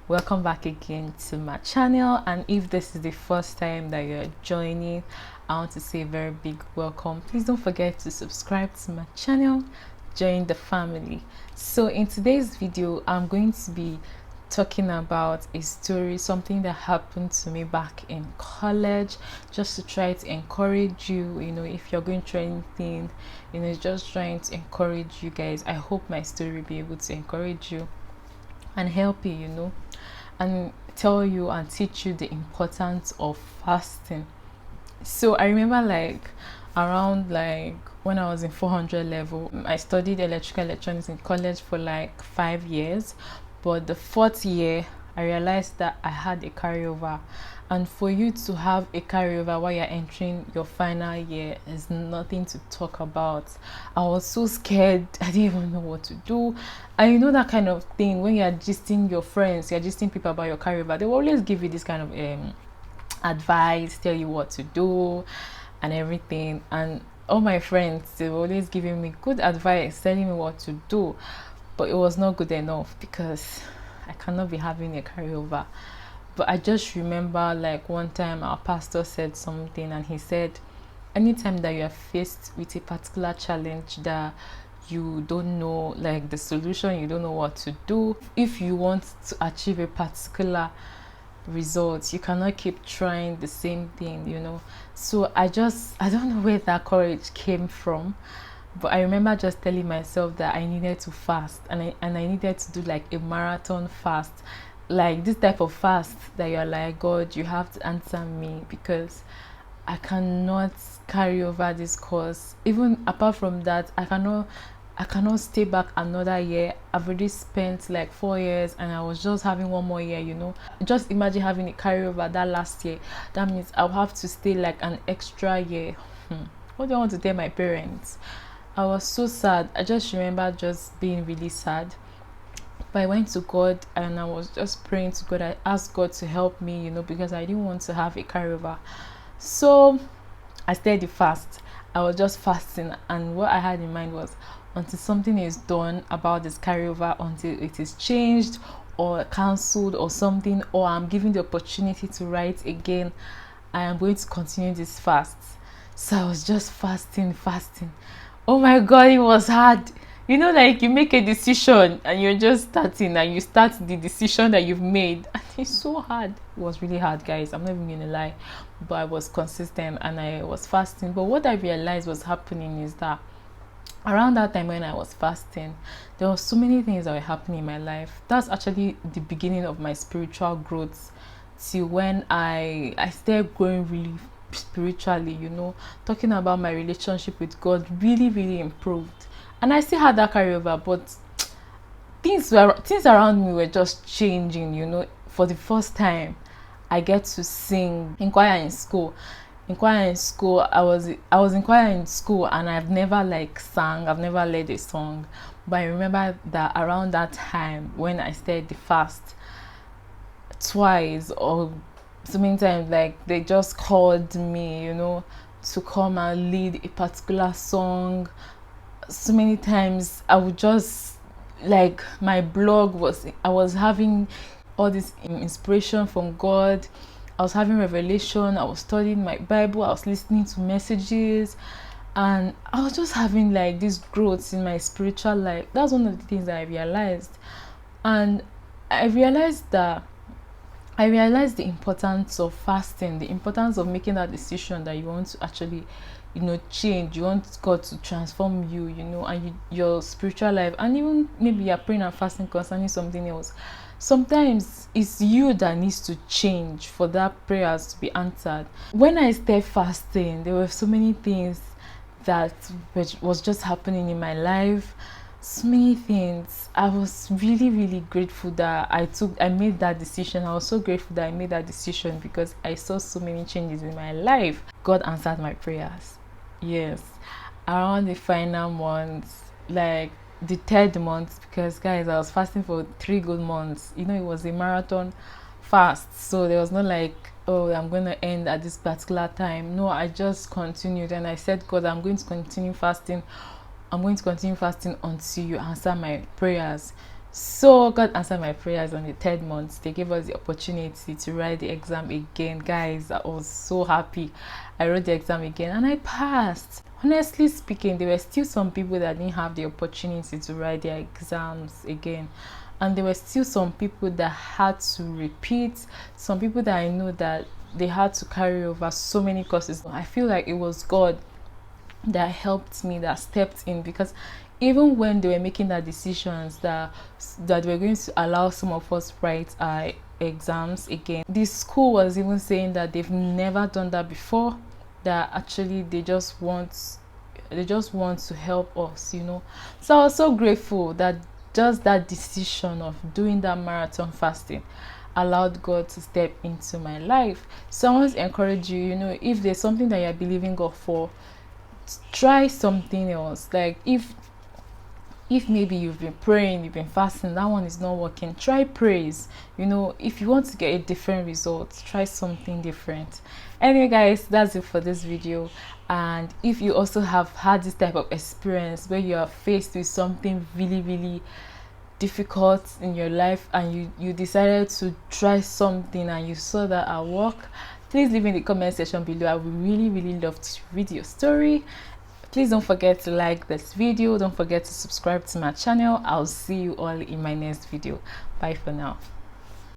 Welcome back again to my channel, and if this is the first time that you're joining, I want to say a very big welcome. Please don't forget to subscribe to my channel, join the family. So in today's video, I'm going to be talking about a story, something that happened to me back in college, just to try to encourage you, if you're going through anything, just trying to encourage you guys. I hope my story will be able to encourage you and help you, and tell you and teach you the importance of fasting. So I remember around when I was in 400 level, I studied electrical electronics in college for 5 years, but the fourth year I realized that I had a carryover. And for you to have a carryover while you're entering your final year is nothing to talk about. I was so scared. I didn't even know what to do. And you know that kind of thing, when you're gisting your friends, you're gisting people about your carryover, they will always give you this kind of advice, tell you what to do and everything. And all my friends, they were always giving me good advice, telling me what to do, but it was not good enough because I cannot be having a carryover. But I just remember one time our pastor said something, and he said anytime that you are faced with a particular challenge that you don't know the solution, you don't know what to do, if you want to achieve a particular result, you cannot keep trying the same thing. So I don't know where that courage came from, but I remember just telling myself that I needed to fast, and I needed to do a marathon fast, this type of fast that you're like, God, you have to answer me, because I cannot carry over this course. Even apart from that, I cannot stay back another year. I've already spent 4 years, and I was just having one more year. Just imagine having a carryover that last year. That means I'll have to stay an extra year. What do I want to tell my parents? I was so sad. I just remember just being really sad. But I went to God, and I was just praying to God. I asked God to help me, because I didn't want to have a carryover. So I stayed the fast. I was just fasting, and what I had in mind was, until something is done about this carryover, until it is changed or cancelled or something, or I'm given the opportunity to write again, I am going to continue this fast. So I was just fasting. Oh my God, it was hard. You make a decision and you're just starting, and you start the decision that you've made, and it's so hard. It was really hard, guys. I'm not even gonna lie. But I was consistent and I was fasting. But what I realized was happening is that around that time when I was fasting, there were so many things that were happening in my life. That's actually the beginning of my spiritual growth, till when I started growing really spiritually, talking about my relationship with God really, really improved. And I still had that carryover, but things around me were just changing. For the first time, I get to sing in choir in school. I was in choir in school, and I've never sang, I've never led a song. But I remember that around that time when I started the fast, twice or so many times, they just called me, to come and lead a particular song. So many times I would just my blog was, I was having all this inspiration from God. I was having revelation. I was studying my Bible. I was listening to messages, and I was just having this growth in my spiritual life. That's one of the things that I realized. And I realized the importance of fasting, the importance of making that decision that you want to actually change. You want God to transform you, and your spiritual life. And even maybe you're praying and fasting concerning something else. Sometimes it's you that needs to change for that prayers to be answered. When I started fasting, there were so many things that was just happening in my life. So many things. I was really, really grateful that I made that decision. I was so grateful that I made that decision, because I saw so many changes in my life. God answered my prayers. Yes. Around the final month, the third month, because guys, I was fasting for 3 good months. It was a marathon fast, so there was no oh, I'm going to end at this particular time. No, I just continued, and I said, God, I'm going to continue fasting until you answer my prayers. So God answered my prayers on the third month. They gave us the opportunity to write the exam again. Guys, I was so happy. I wrote the exam again and I passed. Honestly speaking, there were still some people that didn't have the opportunity to write their exams again. And there were still some people that had to repeat. Some people that I know that they had to carry over so many courses. I feel like it was God that helped me, that stepped in, because even when they were making that decisions that we're going to allow some of us write our exams again, this school was even saying that they've never done that before, that actually they just want to help us, you know. So I was so grateful that just that decision of doing that marathon fasting allowed God to step into my life. So I want to encourage you, you know, if there's something that you're believing God for, try something else. Like if maybe you've been praying, you've been fasting, that one is not working, try praise. You know, if you want to get a different result, try something different. Anyway guys, that's it for this video. And if you also have had this type of experience where you are faced with something really difficult in your life, and you decided to try something and you saw that at work, please leave in the comment section below. I would really love to read your story. Please don't forget to like this video. Don't forget to subscribe to my channel. I'll see you all in my next video. Bye for now.